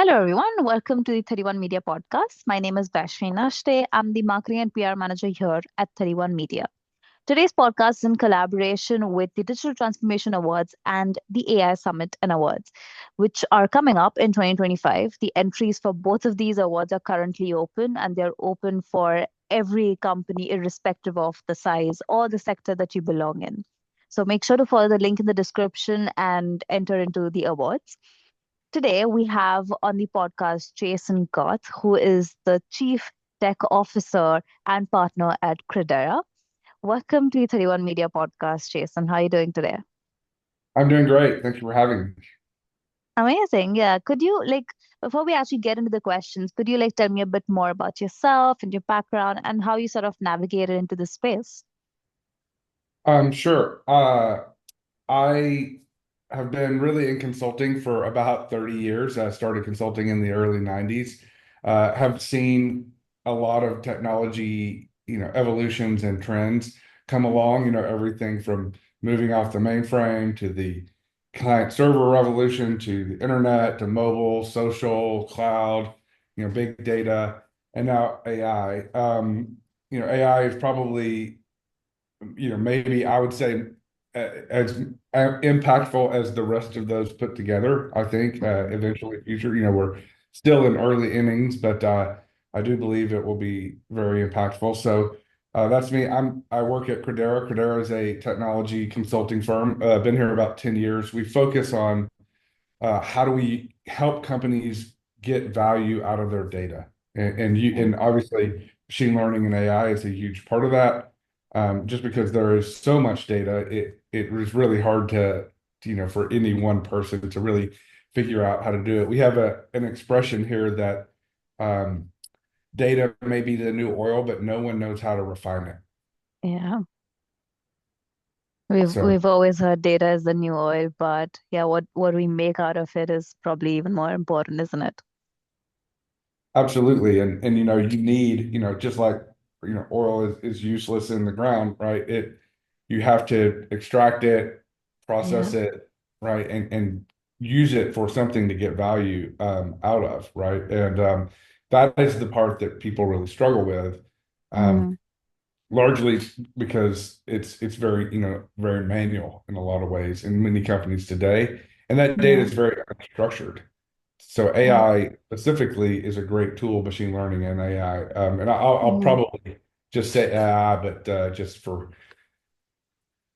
Hello, everyone. Welcome to the 31 Media podcast. My name is vaishnavi.nashte. I'm the marketing and PR manager here at 31 Media. Today's podcast is in collaboration with the Digital Transformation Awards and the AI Summit and Awards, which are coming up in 2025. The entries for both of these awards are currently open, and they're open for every company, irrespective of the size or the sector that you belong in. So make sure to follow the link in the description and enter into the awards. Today, we have on the podcast Jason Goth, who is the Chief Tech Officer and Partner at Credera. Welcome to the 31 Media Podcast, Jason. How are you doing today? I'm doing great. Thank you for having me. Amazing. Yeah. Could you, before we actually get into the questions, could you, tell me a bit more about yourself and your background and how you sort of navigated into this space? Sure. I have been really in consulting for about 30 years. I started consulting in the early 90s. Have seen a lot of technology, evolutions and trends come along, everything from moving off the mainframe to the client server revolution to the internet to mobile, social, cloud, big data, and now AI. AI is probably maybe I would say as impactful as the rest of those put together. I think eventually future, we're still in early innings, but I do believe it will be very impactful. So that's me. I work at Credera. Credera is a technology consulting firm. Been here about 10 years. We focus on how do we help companies get value out of their data, and obviously machine learning and AI is a huge part of that. Just because there is so much data, it was really hard to for any one person to really figure out how to do it. We have an expression here that um, data may be the new oil, but no one knows how to refine it. Yeah. We've So we've always heard data is the new oil, but yeah, what we make out of it is probably even more important, isn't it? absolutely, and you need just like oil is useless in the ground, right? You have to extract it, Yeah. process it, right, and use it for something to get value out of, right? And that is the part that people really struggle with, um, Mm, largely because it's very very manual in a lot of ways in many companies today, and that data yeah. is very unstructured. So Yeah. AI specifically is a great tool, machine learning and AI. And I'll Mm, probably just say AI, but just for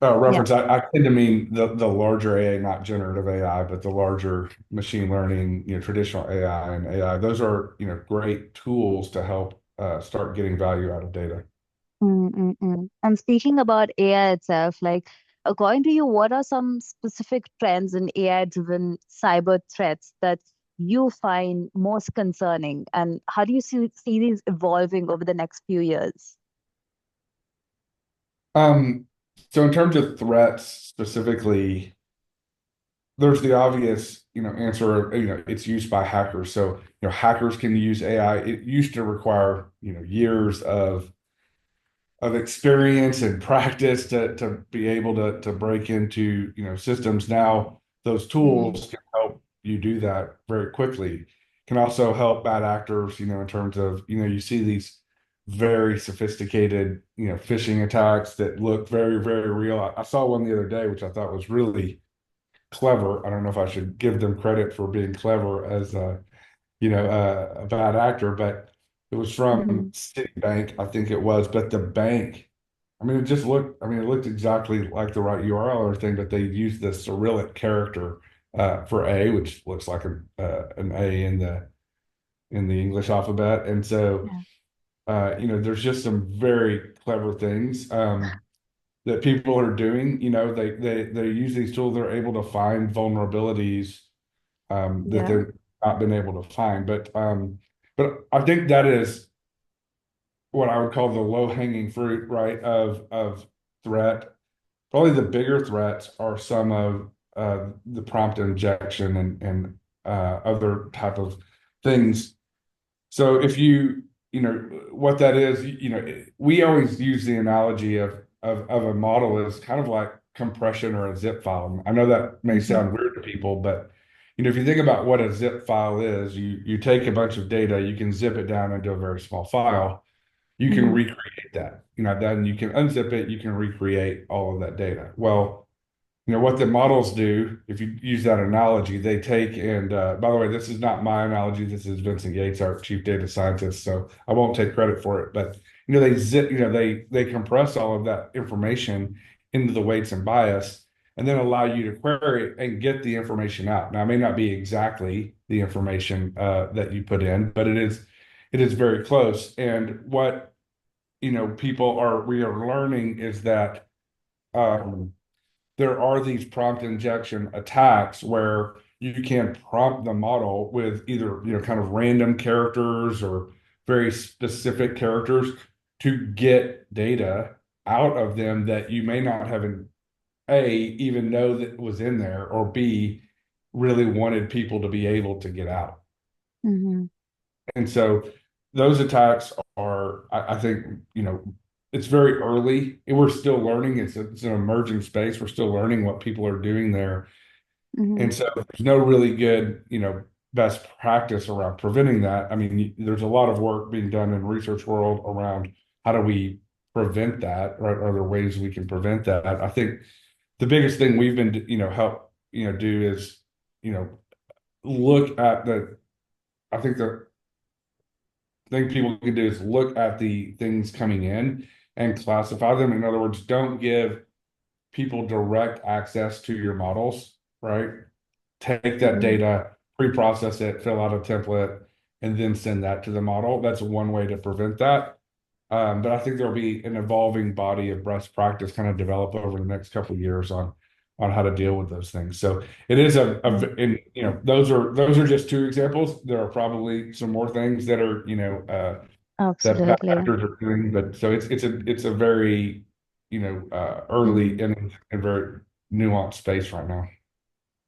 yeah. reference, I tend to mean the larger AI, not generative AI, but the larger machine learning, traditional AI and AI. Those are, great tools to help start getting value out of data. And speaking about AI itself, according to you, what are some specific trends in AI-driven cyber threats that you find most concerning, and how do you see these evolving over the next few years? Um, so in terms of threats specifically, there's the obvious, answer of, it's used by hackers. So, hackers can use AI. It used to require, years of experience and practice to be able to break into, systems. Now, those Mm, tools can help you do that very quickly. Can also help bad actors, in terms of, you see these very sophisticated, phishing attacks that look very, very real. I saw one the other day, which I thought was really clever. I don't know if I should give them credit for being clever as a bad actor, but it was from mm, Citibank, I think it was. But the bank, I mean, it looked exactly like the right URL or thing, but they used the Cyrillic character for A, which looks like an A in the English alphabet. And so, yeah. there's just some very clever things. That people are doing. They use these tools. They're able to find vulnerabilities that Yeah. they've not been able to find. But I think that is what I would call the low-hanging fruit, right? Of threat. Probably the bigger threats are some of the prompt injection and other type of things. So if what that is, we always use the analogy of a model as kind of like compression or a zip file. I know that may Hmm. sound weird to people, but if you think about what a zip file is, you take a bunch of data, you can zip it down into a very small file. You can Mm-hmm. recreate that. Then you can unzip it, you can recreate all of that data. Well, what the models do, if you use that analogy, they take and by the way, this is not my analogy. This is Vincent Yates, our chief data scientist. So I won't take credit for it. But they zip, they compress all of that information into the weights and bias, and then allow you to query it and get the information out. Now, it may not be exactly the information that you put in, but it is very close. And what people are we are learning is that. Um, there are these prompt injection attacks where you can prompt the model with either, kind of random characters or very specific characters to get data out of them that you may not have A, even know that was in there, or B, really wanted people to be able to get out. Mm-hmm. And so those attacks are, I think, it's very early. And we're still learning. It's an emerging space. We're still learning what people are doing there. Mm-hmm. And so there's no really good, best practice around preventing that. I mean, there's a lot of work being done in research world around how do we prevent that, right? Are there ways we can prevent that? I think the biggest thing we've been, help, do is, you know, look at I think the thing people can do is look at the things coming in and classify them. In other words, don't give people direct access to your models, right? Take that Mm-hmm. data, pre-process it, fill out a template, and then send that to the model. That's one way to prevent that. But I think there'll be an evolving body of best practice kind of develop over the next couple of years on how to deal with those things. So it is Yeah, and those are just two examples. There are probably some more things that are that bad absolutely. actors are doing, but so it's a very early Mm-hmm. and very nuanced space right now.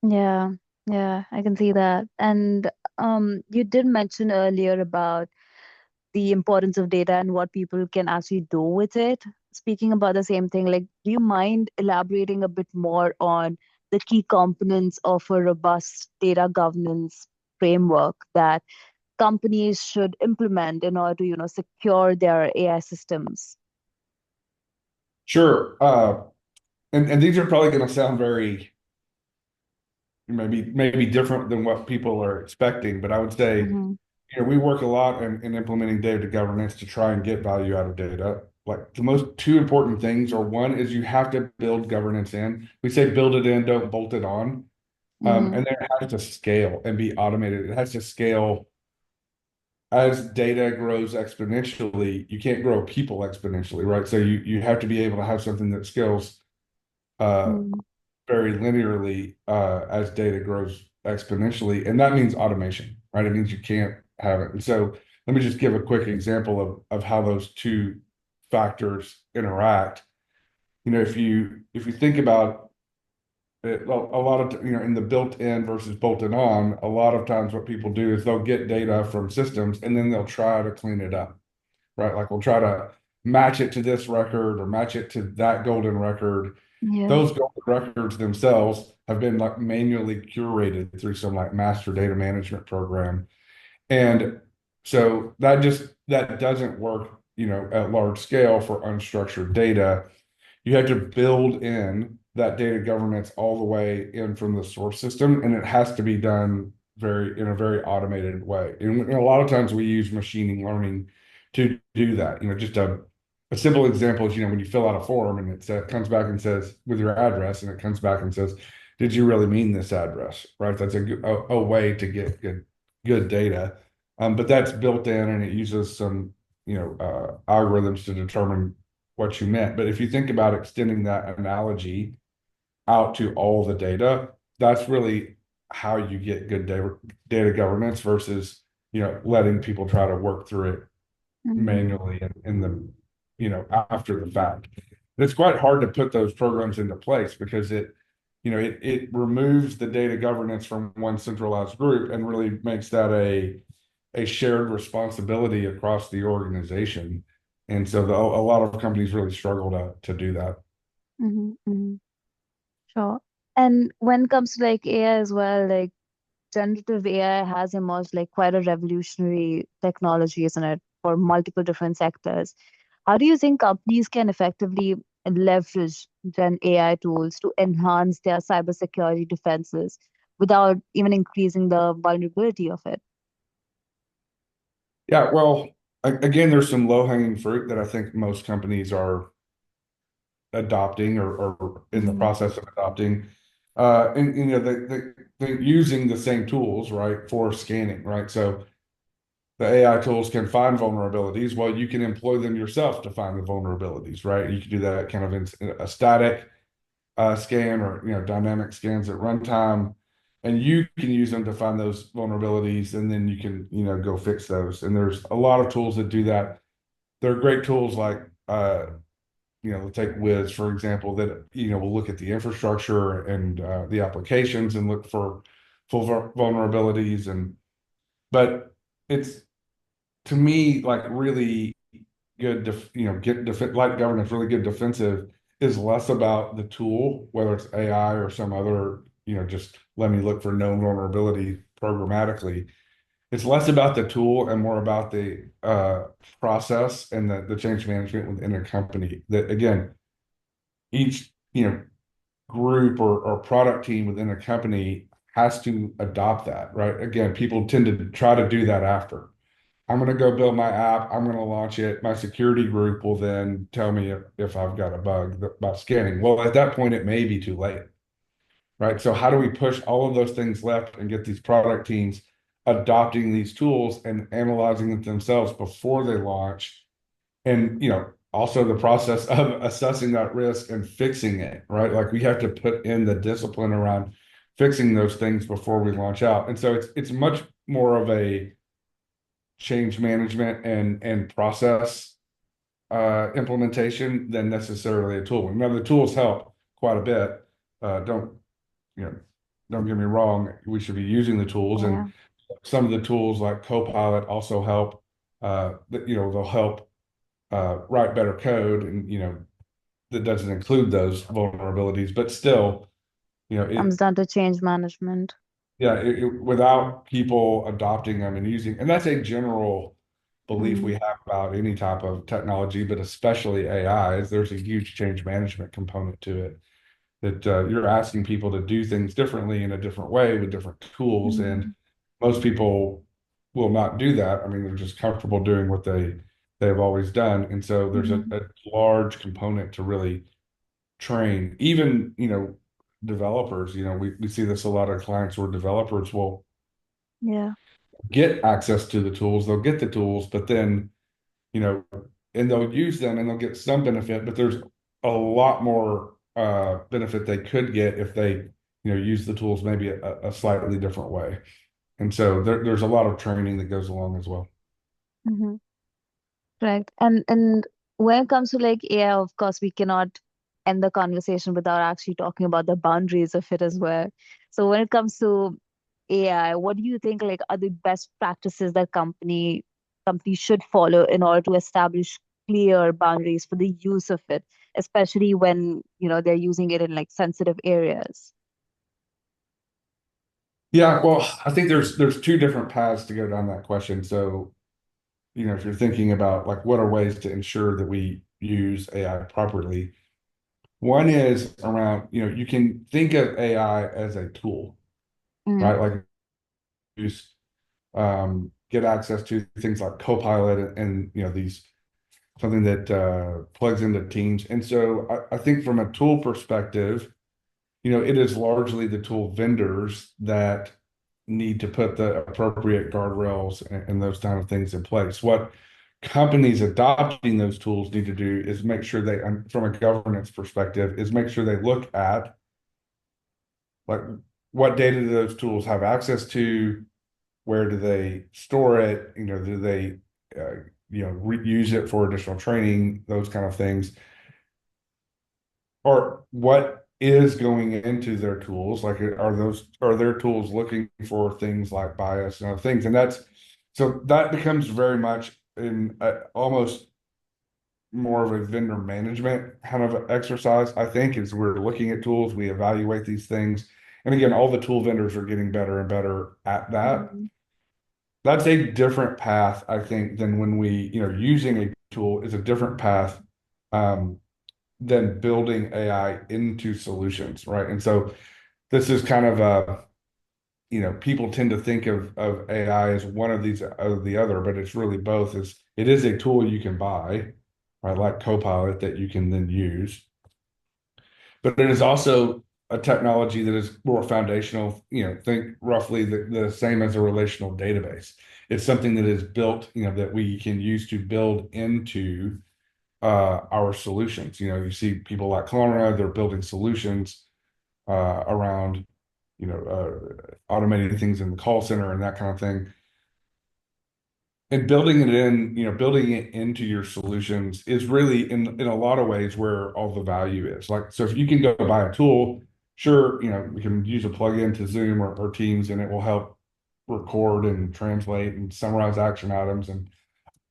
Yeah, yeah, I can see that. And you did mention earlier about the importance of data and what people can actually do with it. Speaking about the same thing, like, do you mind elaborating a bit more on the key components of a robust data governance framework that companies should implement in order to, secure their AI systems? Sure. And these are probably going to sound very maybe different than what people are expecting, but I would say, Mm-hmm. we work a lot in implementing data governance to try and get value out of data. Like the most two important things are one is you have to build governance in. We say build it in, don't bolt it on. Mm-hmm. And then it has to scale and be automated. It has to scale as data grows exponentially. You can't grow people exponentially, right? So you have to be able to have something that scales uh, Mm-hmm. very linearly as data grows exponentially, and that means automation, right? It means you can't have it. And so let me just give a quick example of how those two factors interact. If you think about it, a lot of in the built-in versus bolted on, a lot of times what people do is they'll get data from systems and then they'll try to clean it up, right? Like we'll try to match it to this record or match it to that golden record. Yeah. Those golden records themselves have been like manually curated through some like master data management program. And so that doesn't work, at large scale for unstructured data. You have to build in that data governance all the way in from the source system, and it has to be done in a very automated way. And a lot of times we use machine learning to do that. Just a simple example is, when you fill out a form and it comes back and says with your address, and it comes back and says, "Did you really mean this address?" Right? That's a way to get good data. But that's built in, and it uses some algorithms to determine what you meant. But if you think about extending that analogy out to all the data, that's really how you get good data governance versus, letting people try to work through it Mm-hmm. manually in the, after the fact. And it's quite hard to put those programs into place because it removes the data governance from one centralized group and really makes that a shared responsibility across the organization. And so a lot of companies really struggle to do that. Mm-hmm. Mm-hmm. Sure. And when it comes to like AI as well, like, generative AI has emerged like quite a revolutionary technology, isn't it, for multiple different sectors. How do you think companies can effectively leverage Gen AI tools to enhance their cybersecurity defenses without even increasing the vulnerability of it? Yeah, well, again, there's some low-hanging fruit that I think most companies are adopting or in the Hmm. process of adopting. And you know, they're using the same tools, right, for scanning, right? So the AI tools can find vulnerabilities. Well, you can employ them yourself to find the vulnerabilities, right? You can do that kind of in a static scan or dynamic scans at runtime, and you can use them to find those vulnerabilities, and then you can go fix those. And there's a lot of tools that do that. There are great tools like take Wiz, for example, that will look at the infrastructure and the applications and look for full vulnerabilities. And but it's to me like really good get light governance, really good defensive is less about the tool, whether it's AI or some other just let me look for known vulnerability programmatically. It's less about the tool and more about the process and the change management within a company. That again, each group or product team within a company has to adopt that, right? Again, people tend to try to do that after. I'm going to go build my app. I'm going to launch it. My security group will then tell me if I've got a bug about scanning. Well, at that point, it may be too late, right? So how do we push all of those things left and get these product teams adopting these tools and analyzing it themselves before they launch? And also the process of assessing that risk and fixing it, right? Like we have to put in the discipline around fixing those things before we launch out. And so it's much more of a change management and process implementation than necessarily a tool. Now the tools help quite a bit. Don't you know? Don't get me wrong. We should be using the tools, Yeah, and some of the tools like Copilot also help. They'll help write better code, and that doesn't include those vulnerabilities, but still, comes it down to change management. yeah, without people adopting them and using, and that's a general belief Mm-hmm. we have about any type of technology, but especially AI, is there's a huge change management component to it. That you're asking people to do things differently in a different way with different tools, and Mm-hmm. most people will not do that. I mean, they're just comfortable doing what they've always done, and so there's Mm-hmm. a large component to really train. Even developers. We see this a lot of clients where developers will Yeah. get access to the tools. They'll get the tools, but then you know, and they'll use them and they'll get some benefit, but there's a lot more benefit they could get if they, use the tools maybe a slightly different way. And so there's a lot of training that goes along as well. Mm-hmm. Correct. And when it comes to like AI, of course, we cannot end the conversation without actually talking about the boundaries of it as well. So when it comes to AI, what do you think like are the best practices that companies should follow in order to establish clear boundaries for the use of it, especially when, they're using it in like sensitive areas? Yeah, well, I think there's two different paths to go down that question. So, if you're thinking about like what are ways to ensure that we use AI properly, one is around, you can think of AI as a tool, Mm-hmm. right? Like use get access to things like Copilot and these something that plugs into Teams. And so I think from a tool perspective, it is largely the tool vendors that need to put the appropriate guardrails and those kind of things in place. What companies adopting those tools need to do is make sure they, from a governance perspective, is make sure they look at like what data do those tools have access to, where do they store it, do they use it for additional training, those kind of things, or what is going into their tools, like are their tools looking for things like bias and other things. And that's so that becomes very much in almost more of a vendor management kind of exercise. I think as we're looking at tools, we evaluate these things, And again, all the tool vendors are getting better and better at that. Mhm. That's a different path, I think, than when using a tool is a different path um, than building AI into solutions, right? And so this is kind of people tend to think of AI as one of these of the other, but it's really both. It is a tool you can buy, right? Like Copilot that you can then use, but it is also a technology that is more foundational, think roughly the same as a relational database. It's something that is built, that we can use to build into our solutions. You see people like Clonera, they're building solutions around, automating things in the call center and that kind of thing. And building it into your solutions is really in a lot of ways where all the value is. Like, so if you can go buy a tool, sure, we can use a plugin to Zoom or Teams and it will help record and translate and summarize action items and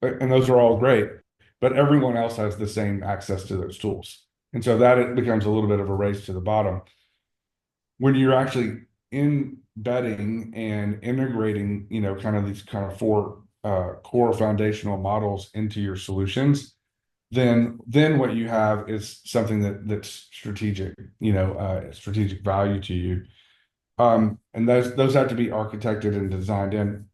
those are all great. But everyone else has the same access to those tools. And so that it becomes a little bit of a race to the bottom when you're actually embedding and integrating, kind of these kind of four core foundational models into your solutions, then what you have is something that's strategic, strategic value to you. And those have to be architected and designed in.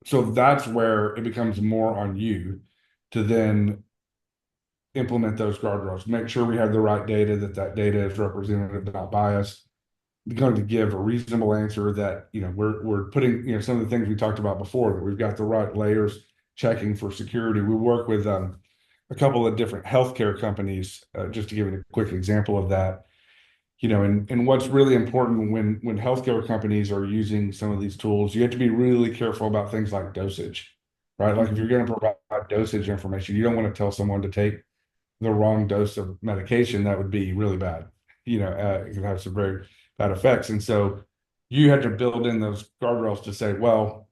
So that's where it becomes more on you to then implement those guardrails, make sure we have the right data, that data is representative, not biased, going to give a reasonable answer that we're putting some of the things we talked about before, that we've got the right layers checking for security. We work with a couple of different healthcare companies, just to give you a quick example of that. And what's really important when healthcare companies are using some of these tools, you have to be really careful about things like dosage, right? Like if you're Mhm. going to provide dosage information, you don't want to tell someone to take the wrong dose of medication. That would be really bad. It can have some very bad effects. And so you have to build in those guardrails to say, well,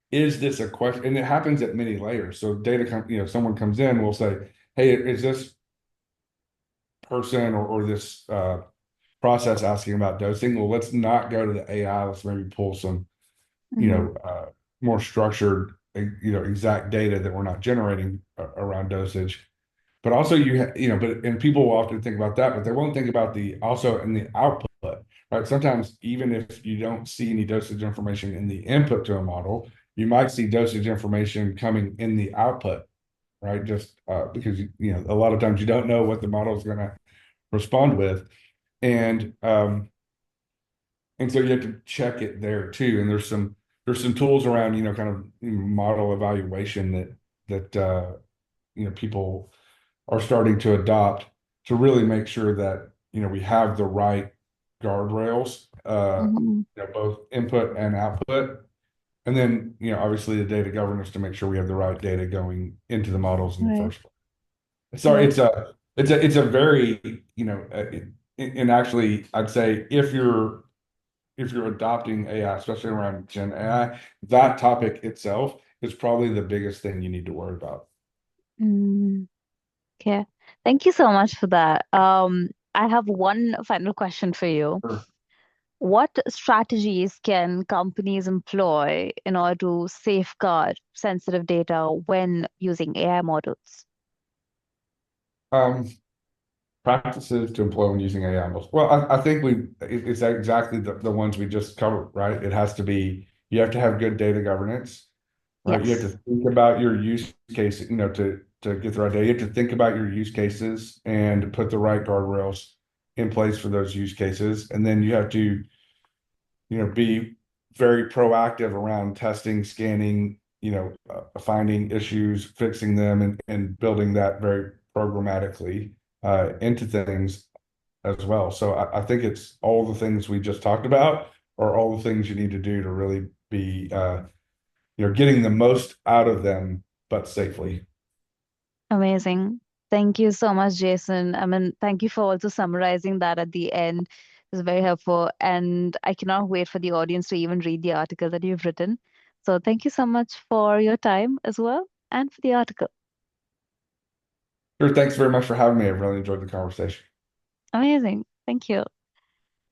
is this a question? And it happens at many layers. So someone comes in, will say, hey, is this person or this process asking about dosing? Well, let's not go to the AI. Let's maybe pull some, you Mhm. know, uh, more structured, exact data that we're not generating around dosage. But also and people will often think about that, but they won't think about the also in the output, right? Sometimes even if you don't see any dosage information in the input to a model, you might see dosage information coming in the output, right? Just because a lot of times you don't know what the model is going to respond with, and so you have to check it there too. And there's some tools around kind of model evaluation that people are starting to adopt to really make sure that we have the right guardrails, Mhm. both input and output, and then obviously the data governance to make sure we have the right data going into the models in the Right. first place. So Right. it's a very and actually I'd say if you're adopting AI, especially around Gen AI, that topic itself is probably the biggest thing you need to worry about. Mm. Okay. Thank you so much for that. I have one final question for you. Sure. What strategies can companies employ in order to safeguard sensitive data when using AI models? Um, Practices to employ when using AI models. Well, I think it's exactly the ones we just covered, right? It has to be, you have to have good data governance, right? You have to Yes. think about your use case, to get the right data. You have to think about your use cases and put the right guardrails in place for those use cases. And then you have to, be very proactive around testing, scanning, finding issues, fixing them, and building that very programmatically into things as well. So I think it's all the things we just talked about are all the things you need to do to really be, getting the most out of them, but safely. Amazing. Thank you so much, Jason. I mean, thank you for also summarizing that at the end. It was very helpful. And I cannot wait for the audience to even read the article that you've written. So thank you so much for your time as well and for the article. Sure, thanks very much for having me. I really enjoyed the conversation. Amazing. Thank you.